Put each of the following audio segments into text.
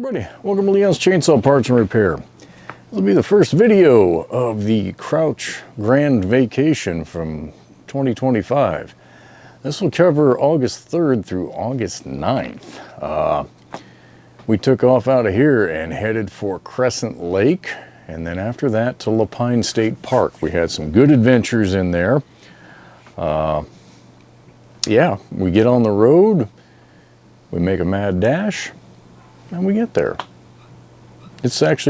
Everybody, welcome to Leon's Chainsaw Parts and Repair. This will be the first video of the Crouch Grand Vacation from 2025. This will cover August 3rd through August 9th. We took off out of here and headed for Crescent Lake, and then after that to LaPine State Park. We had some good adventures in there. Yeah, we get on the road, we make a mad dash, and we get there. This is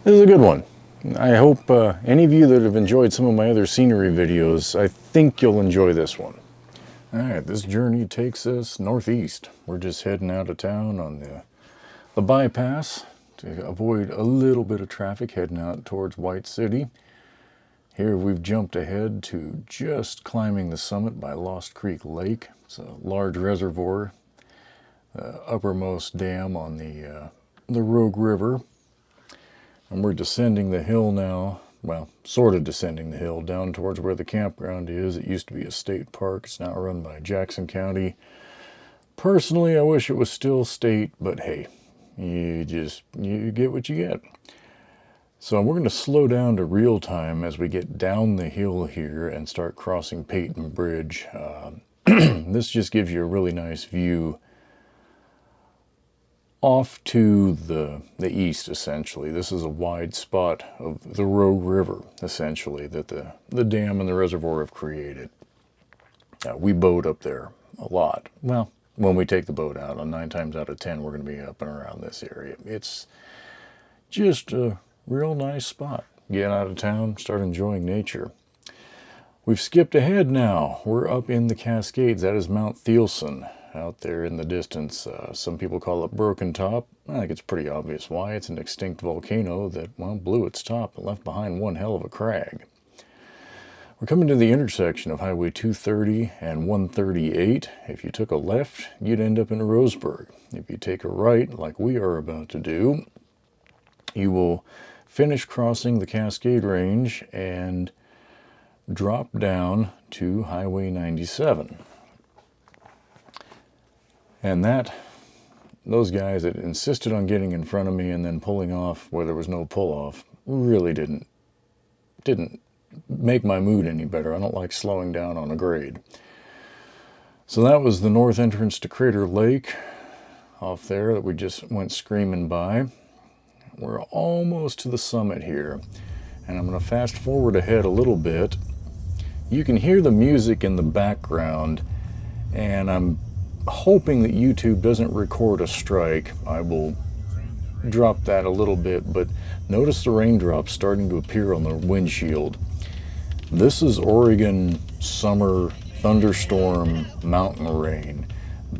a good one. I hope any of you that have enjoyed some of my other scenery videos, I think you'll enjoy this one. All right, this journey takes us northeast. We're just heading out of town on the bypass to avoid a little bit of traffic heading out towards White City. Here we've jumped ahead to just climbing the summit by Lost Creek Lake. It's a large reservoir, uppermost dam on the Rogue River. And we're descending the hill now, well, sort of descending the hill down towards where the campground is. It used to be a state park. It's now run by Jackson County. Personally, I wish it was still state, but hey, you get what you get. So we're going to slow down to real time as we get down the hill here and start crossing Peyton Bridge. This just gives you a really nice view off to the east, essentially. This is a wide spot of the Rogue River, essentially, that the dam and the reservoir have created. We boat up there a lot. Well, when we take the boat out, on 9 times out of 10, we're going to be up and around this area. It's just a real nice spot. Get out of town, start enjoying nature. We've skipped ahead now. We're up in the Cascades. That is Mount Thielsen out there in the distance. Some people call it Broken Top. I think it's pretty obvious why. It's an extinct volcano that, well, blew its top and left behind one hell of a crag. We're coming to the intersection of Highway 230 and 138. If you took a left, you'd end up in Roseburg. If you take a right, like we are about to do, you will finish crossing the Cascade Range and drop down to Highway 97. And those guys that insisted on getting in front of me and then pulling off where there was no pull-off really didn't make my mood any better. I don't like slowing down on a grade. So that was the north entrance to Crater Lake off there that we just went screaming by. We're almost to the summit here, and I'm going to fast forward ahead a little bit. You can hear the music in the background, and I'm hoping that YouTube doesn't record a strike. I will drop that a little bit, but notice the raindrops starting to appear on the windshield. This is Oregon summer thunderstorm mountain rain.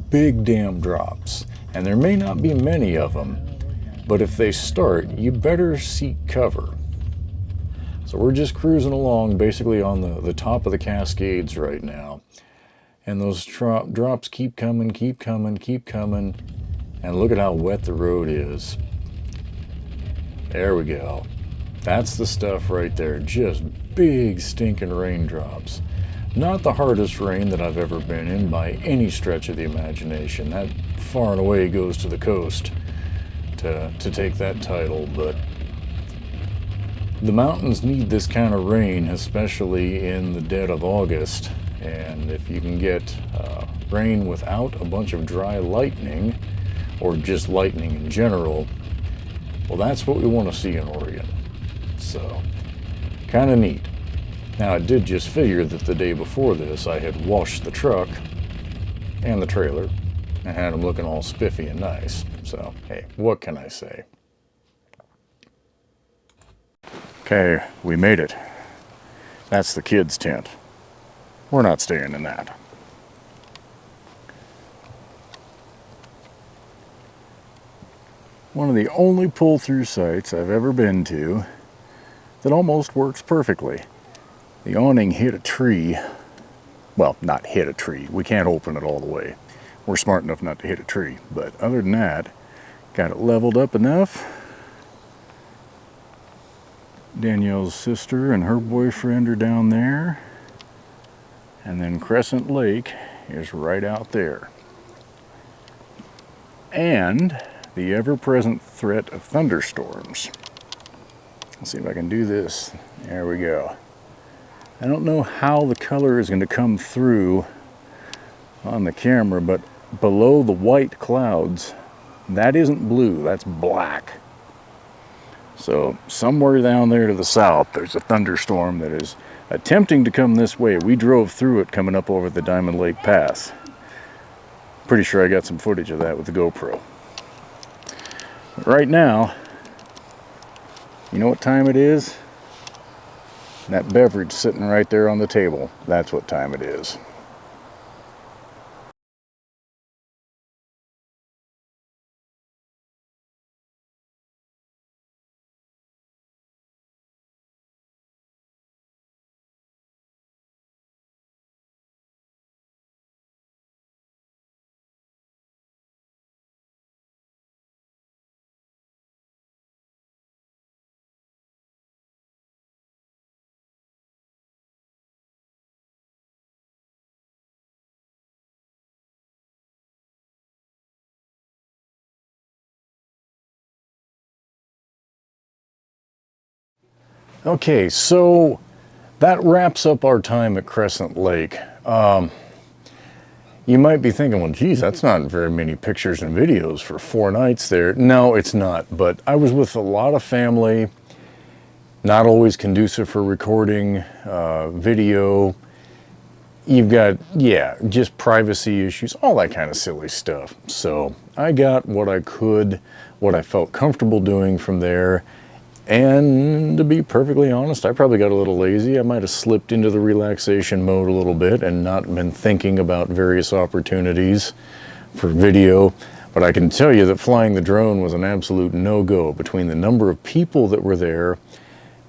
Big damn drops, and there may not be many of them, but if they start, you better seek cover. So we're just cruising along basically on the top of the Cascades right now. And those drops keep coming, keep coming, keep coming. And look at how wet the road is. There we go. That's the stuff right there. Just big stinking raindrops. Not the hardest rain that I've ever been in by any stretch of the imagination. That far and away goes to the coast to take that title, but the mountains need this kind of rain, especially in the dead of August. And if you can get rain without a bunch of dry lightning, or just lightning in general, well, that's what we want to see in Oregon. So, kind of neat. Now, I did just figure that the day before this, I had washed the truck and the trailer and had them looking all spiffy and nice. So, hey, what can I say? Okay, we made it. That's the kids' tent. We're not staying in that. One of the only pull-through sites I've ever been to that almost works perfectly. The awning hit a tree. Well, not hit a tree. We can't open it all the way. We're smart enough not to hit a tree. But other than that, got it leveled up enough. Danielle's sister and her boyfriend are down there. And then Crescent Lake is right out there. And the ever-present threat of thunderstorms. Let's see if I can do this. There we go. I don't know how the color is going to come through on the camera, but below the white clouds, that isn't blue, that's black. So somewhere down there to the south, there's a thunderstorm that is attempting to come this way. We drove through it coming up over the Diamond Lake Pass. Pretty sure I got some footage of that with the GoPro. But right now, you know what time it is? That beverage sitting right there on the table, that's what time it is. Okay, so that wraps up our time at Crescent Lake. You might be thinking, well, geez, that's not very many pictures and videos for 4 nights there. No, it's not, but I was with a lot of family, not always conducive for recording video. You've got, yeah, just privacy issues, all that kind of silly stuff. So I got what I could, what I felt comfortable doing from there. And to be perfectly honest, I probably got a little lazy. I might have slipped into the relaxation mode a little bit and not been thinking about various opportunities for video. But I can tell you that flying the drone was an absolute no-go between the number of people that were there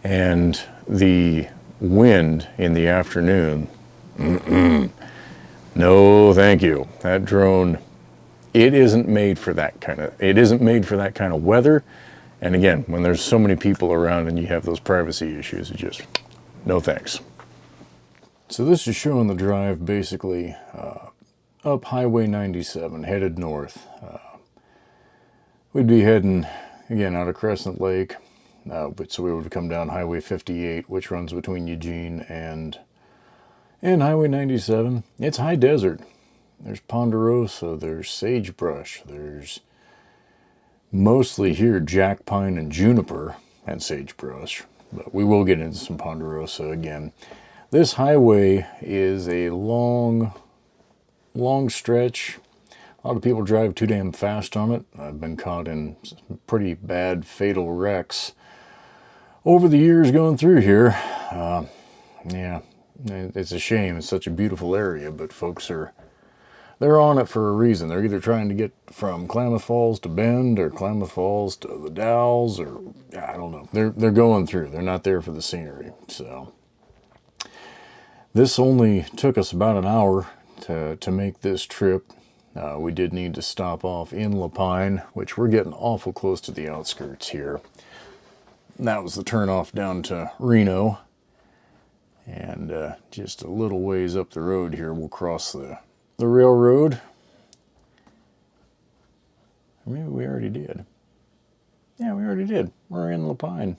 and the wind in the afternoon. No, thank you. That drone, it isn't made for that kind of weather. And again, when there's so many people around and you have those privacy issues, it just, no thanks. So this is showing the drive basically up Highway 97, headed north. We'd be heading, again, out of Crescent Lake, so we would come down Highway 58, which runs between Eugene and Highway 97. It's high desert. There's ponderosa, there's sagebrush, there's mostly here jack pine and juniper and sagebrush, but we will get into some ponderosa again. This highway is a long stretch. A lot of people drive too damn fast on it. I've been caught in pretty bad fatal wrecks over the years going through here. Yeah, it's a shame. It's such a beautiful area, but folks they're on it for a reason. They're either trying to get from Klamath Falls to Bend or Klamath Falls to the Dalles, or I don't know. They're going through. They're not there for the scenery. So this only took us about an hour to make this trip. We did need to stop off in LaPine, which we're getting awful close to the outskirts here. That was the turnoff down to Reno. And just a little ways up the road here, we'll cross the railroad. Or maybe we already did. Yeah, we already did. We're in LaPine.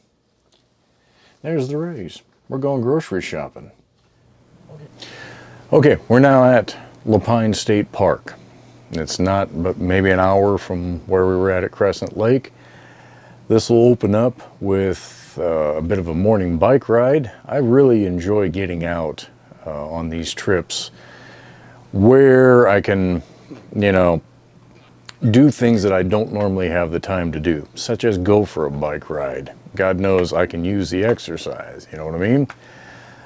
There's the Rays. We're going grocery shopping. Okay, we're now at LaPine State Park. It's not but maybe an hour from where we were at Crescent Lake. This will open up with a bit of a morning bike ride. I really enjoy getting out on these trips where I can, do things that I don't normally have the time to do, such as go for a bike ride. God knows I can use the exercise, you know what I mean?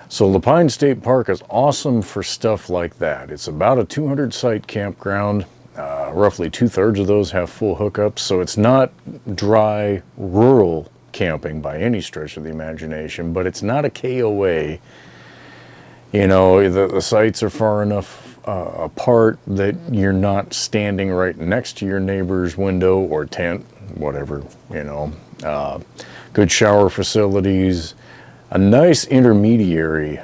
So LaPine State Park is awesome for stuff like that. It's about a 200-site campground. Roughly 2/3 of those have full hookups, so it's not dry, rural camping by any stretch of the imagination, but it's not a KOA. The sites are far enough apart that you're not standing right next to your neighbor's window or tent, whatever, good shower facilities, a nice intermediary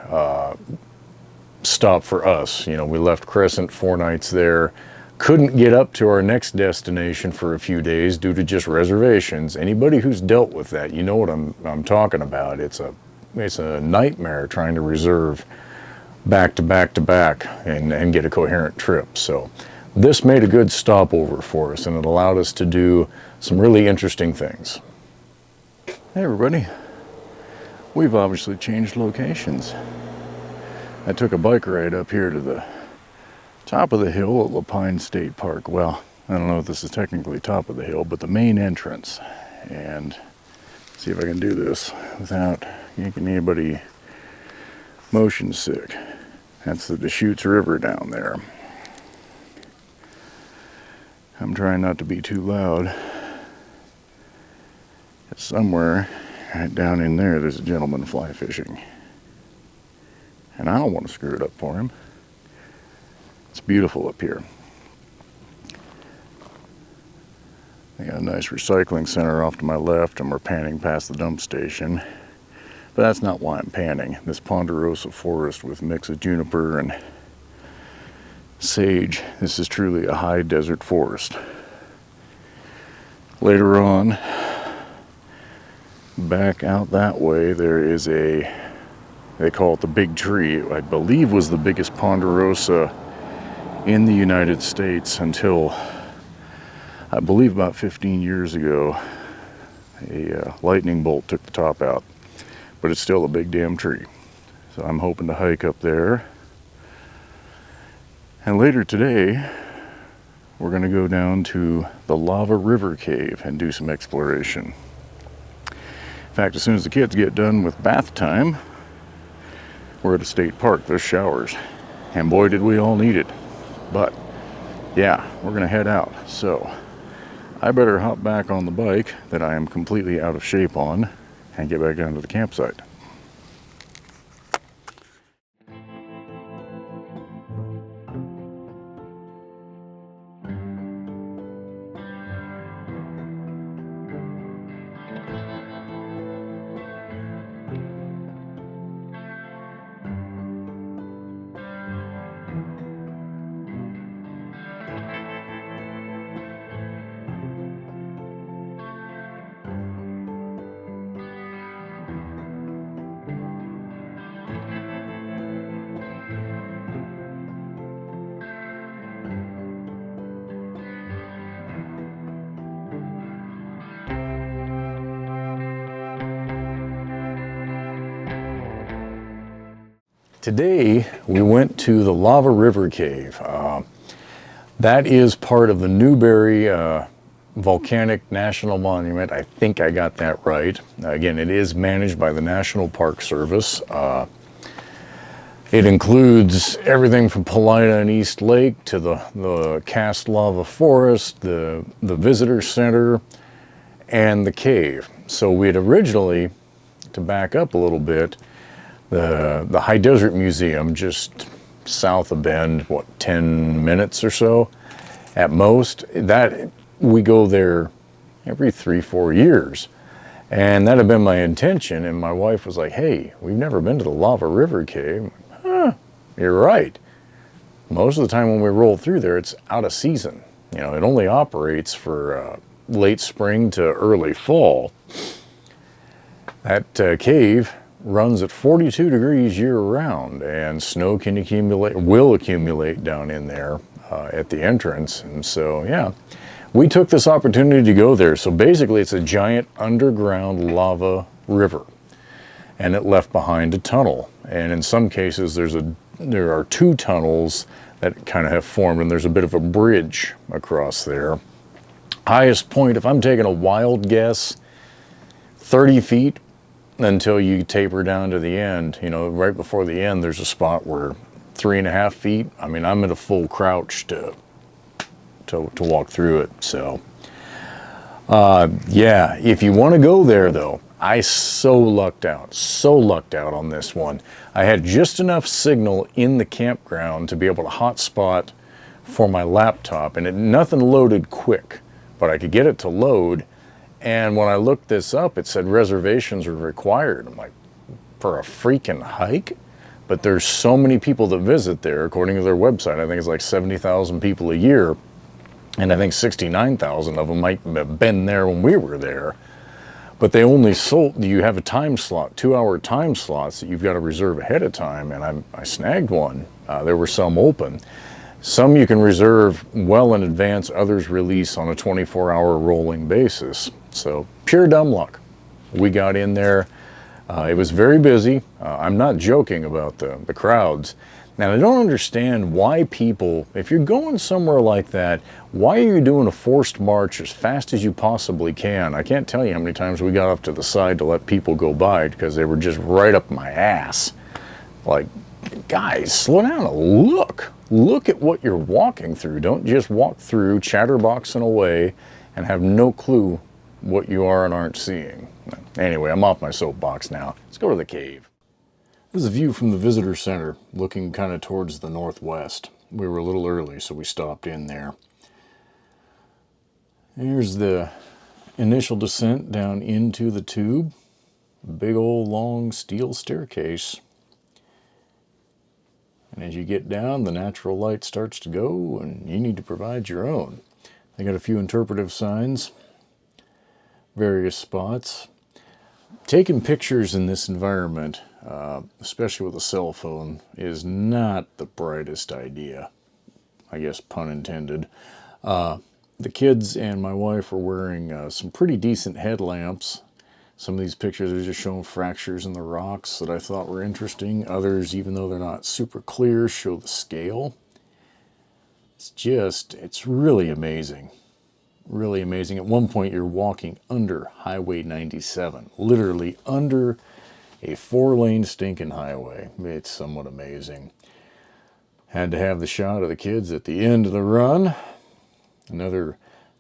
stop for us. We left Crescent 4 nights there, couldn't get up to our next destination for a few days due to just reservations. Anybody who's dealt with that, you know what I'm talking about. It's a nightmare trying to reserve back to back to back and get a coherent trip. So this made a good stopover for us, and it allowed us to do some really interesting things. Hey everybody, we've obviously changed locations. I took a bike ride up here to the top of the hill at LaPine State Park. Well, I don't know if this is technically top of the hill, but the main entrance. And see if I can do this without making anybody motion sick. That's the Deschutes River down there. I'm trying not to be too loud. Somewhere right down in there's a gentleman fly fishing. And I don't want to screw it up for him. It's beautiful up here. They got a nice recycling center off to my left, and we're panning past the dump station. But that's not why I'm panning. This ponderosa forest with a mix of juniper and sage. This is truly a high desert forest. Later on, back out that way, there is they call it the Big Tree. I believe was the biggest ponderosa in the United States until, I believe about 15 years ago, a lightning bolt took the top out. But it's still a big damn tree. So I'm hoping to hike up there. And later today, we're going to go down to the Lava River Cave and do some exploration. In fact, as soon as the kids get done with bath time, we're at a state park. There's showers. And boy, did we all need it. But yeah, we're going to head out. So I better hop back on the bike that I am completely out of shape on and get back down to the campsite. Today we went to the Lava River Cave. That is part of the Newberry Volcanic National Monument. I think I got that right. Again, it is managed by the National Park Service. It includes everything from Paulina and East Lake to the cast lava forest, the visitor center, and the cave. So we had originally, to back up a little bit, the High Desert Museum just south of Bend, what, 10 minutes or so at most. That we go there every 3-4 years, and that had been my intention. And my wife was like, "Hey, we've never been to the Lava River Cave." Huh, you're right. Most of the time when we roll through there, it's out of season. You know, it only operates for late spring to early fall. That cave runs at 42 degrees year-round, and snow will accumulate down in there at the entrance. And so, yeah, we took this opportunity to go there. So basically, it's a giant underground lava river, and it left behind a tunnel. And in some cases, there are 2 tunnels that kind of have formed, and there's a bit of a bridge across there. Highest point, if I'm taking a wild guess, 30 feet. Until you taper down to the end. You know, right before the end, there's a spot where 3.5 feet. I mean, I'm at a full crouch to walk through it. So, yeah, if you want to go there, though, I so lucked out on this one. I had just enough signal in the campground to be able to hotspot for my laptop, and nothing loaded quick, but I could get it to load. And when I looked this up, it said reservations are required. I'm like, for a freaking hike? But there's so many people that visit there, according to their website. I think it's like 70,000 people a year. And I think 69,000 of them might have been there when we were there. But they only sold, you have a time slot, 2-hour time slots that you've got to reserve ahead of time. And I snagged one. There were some open. Some you can reserve well in advance, others release on a 24-hour rolling basis. So pure dumb luck. We got in there. It was very busy. I'm not joking about the crowds. Now, I don't understand why people, if you're going somewhere like that, why are you doing a forced march as fast as you possibly can? I can't tell you how many times we got off to the side to let people go by because they were just right up my ass. Like, guys, slow down and look. Look at what you're walking through. Don't just walk through chatterboxing away and have no clue what you are and aren't seeing. Anyway, I'm off my soapbox now. Let's go to the cave. This is a view from the visitor center, looking kind of towards the northwest. We were a little early, so we stopped in there. Here's the initial descent down into the tube. Big old long steel staircase. And as you get down, the natural light starts to go, and you need to provide your own. They got a few interpretive signs, various spots. Taking pictures in this environment, especially with a cell phone, is not the brightest idea. I guess pun intended. The kids and my wife are wearing some pretty decent headlamps. Some of these pictures are just showing fractures in the rocks that I thought were interesting. Others, even though they're not super clear, show the scale. It's really amazing. Really amazing. At one point, you're walking under Highway 97, literally under a 4-lane stinking highway. It's somewhat amazing. Had to have the shot of the kids at the end of the run. I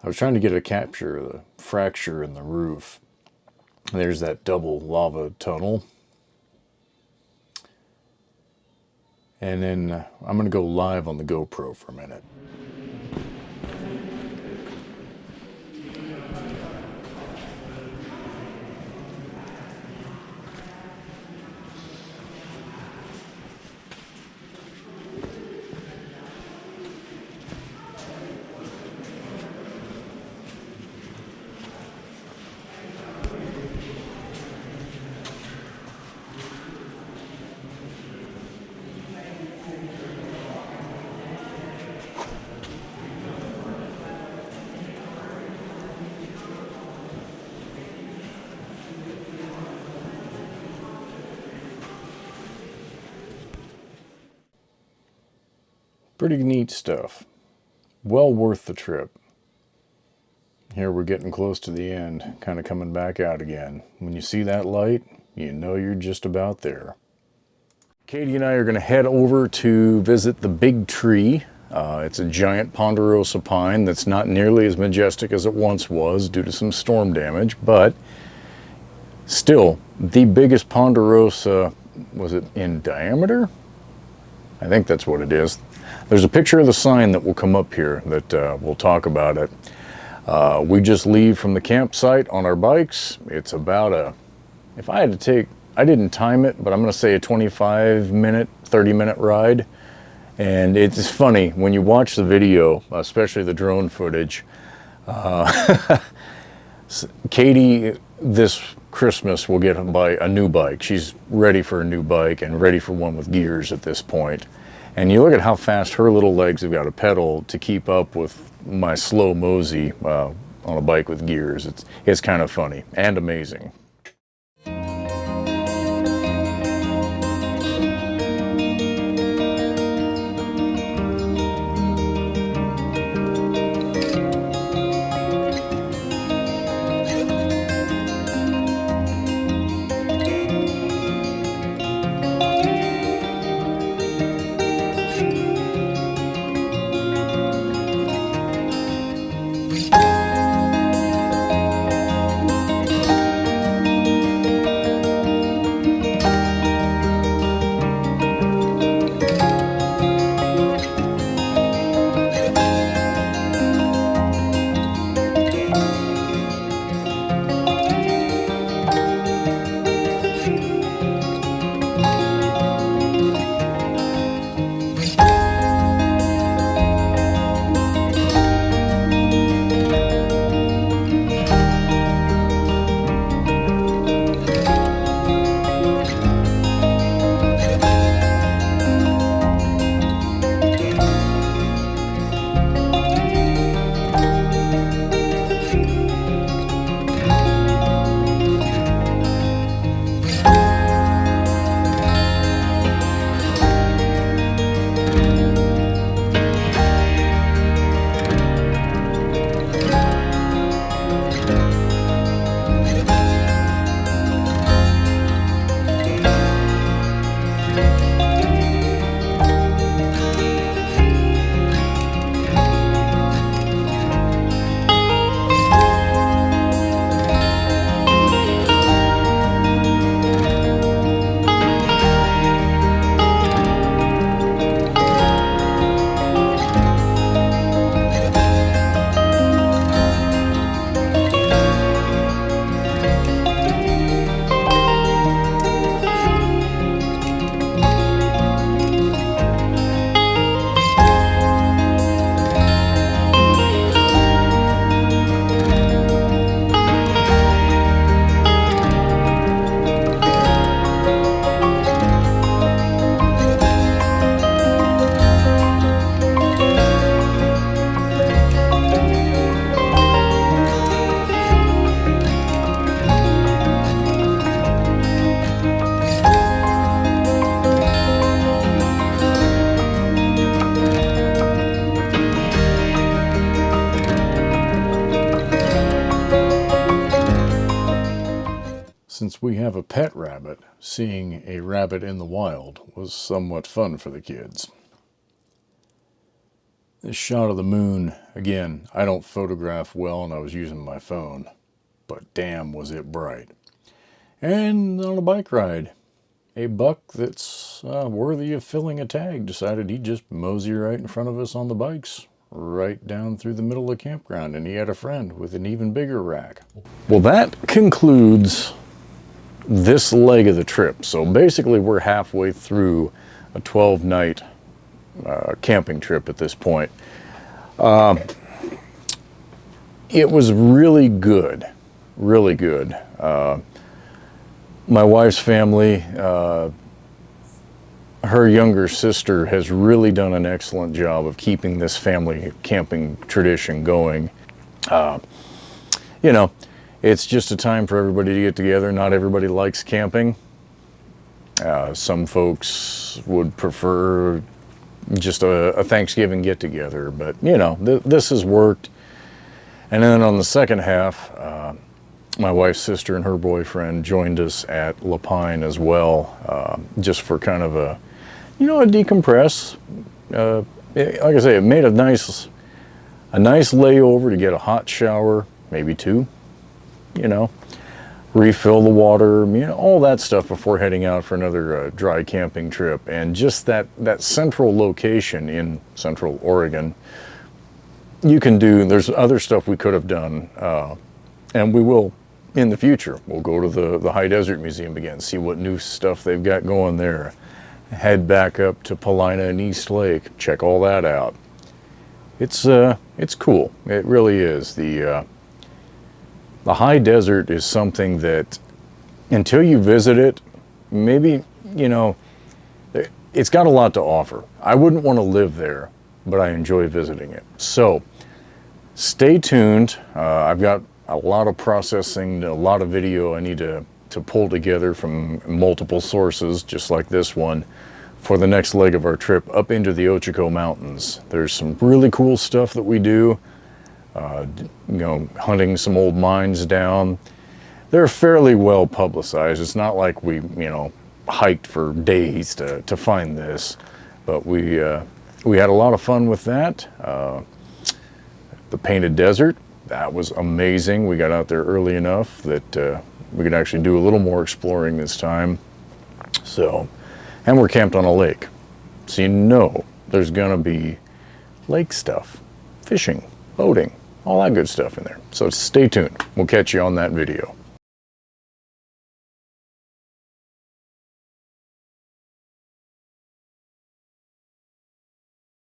was trying to get a capture of the fracture in the roof. There's that double lava tunnel. And then I'm going to go live on the GoPro for a minute. Pretty neat stuff. Well worth the trip. Here we're getting close to the end, kind of coming back out again. When you see that light, you know you're just about there. Katie and I are going to head over to visit the big tree. It's a giant ponderosa pine that's not nearly as majestic as it once was due to some storm damage, but still the biggest ponderosa, was it in diameter? I think that's what it is. There's a picture of the sign that will come up here that we'll talk about it. We just leave from the campsite on our bikes. It's about if I had to take, I didn't time it, but I'm going to say a 25-minute, 30-minute ride. And it's funny, when you watch the video, especially the drone footage, Katie this Christmas will get a new bike. She's ready for a new bike and ready for one with gears at this point. And you look at how fast her little legs have got to pedal to keep up with my slow mosey on a bike with gears. It's kind of funny and amazing. Since we have a pet rabbit, seeing a rabbit in the wild was somewhat fun for the kids. This shot of the moon, again, I don't photograph well and I was using my phone, but damn was it bright. And on a bike ride, a buck that's worthy of filling a tag decided he'd just mosey right in front of us on the bikes, right down through the middle of the campground, and he had a friend with an even bigger rack. Well, that concludes this leg of the trip. So basically we're halfway through a 12-night camping trip at this point. It was really good, really good. My wife's family, her younger sister has really done an excellent job of keeping this family camping tradition going. You know, it's just a time for everybody to get together. Not everybody likes camping. Some folks would prefer just a Thanksgiving get-together, but you know, this has worked. And then on the second half, my wife's sister and her boyfriend joined us at LaPine as well, just for kind of a, you know, a decompress. Like I say, it made a nice layover to get a hot shower, maybe two, you know, refill the water, you know, all that stuff before heading out for another dry camping trip. And just that central location in Central Oregon, you can do, there's other stuff we could have done, and we will in the future. We'll go to the High Desert Museum again, see what new stuff they've got going there. Head back up to Paulina and East Lake, check all that out. It's cool. It really is. The high desert is something that, until you visit it, maybe, you know, it's got a lot to offer. I wouldn't want to live there, but I enjoy visiting it. So stay tuned. I've got a lot of processing, a lot of video I need to pull together from multiple sources, just like this one, for the next leg of our trip up into the Ochiko Mountains. There's some really cool stuff that we do. You know, hunting some old mines down. They're fairly well publicized. It's not like we, you know, hiked for days to find this, but we had a lot of fun with that. The Painted Desert, that was amazing. We got out there early enough that we could actually do a little more exploring this time. So, and we're camped on a lake, so you know there's gonna be lake stuff, fishing, boating, all that good stuff in there. So stay tuned. We'll catch you on that video.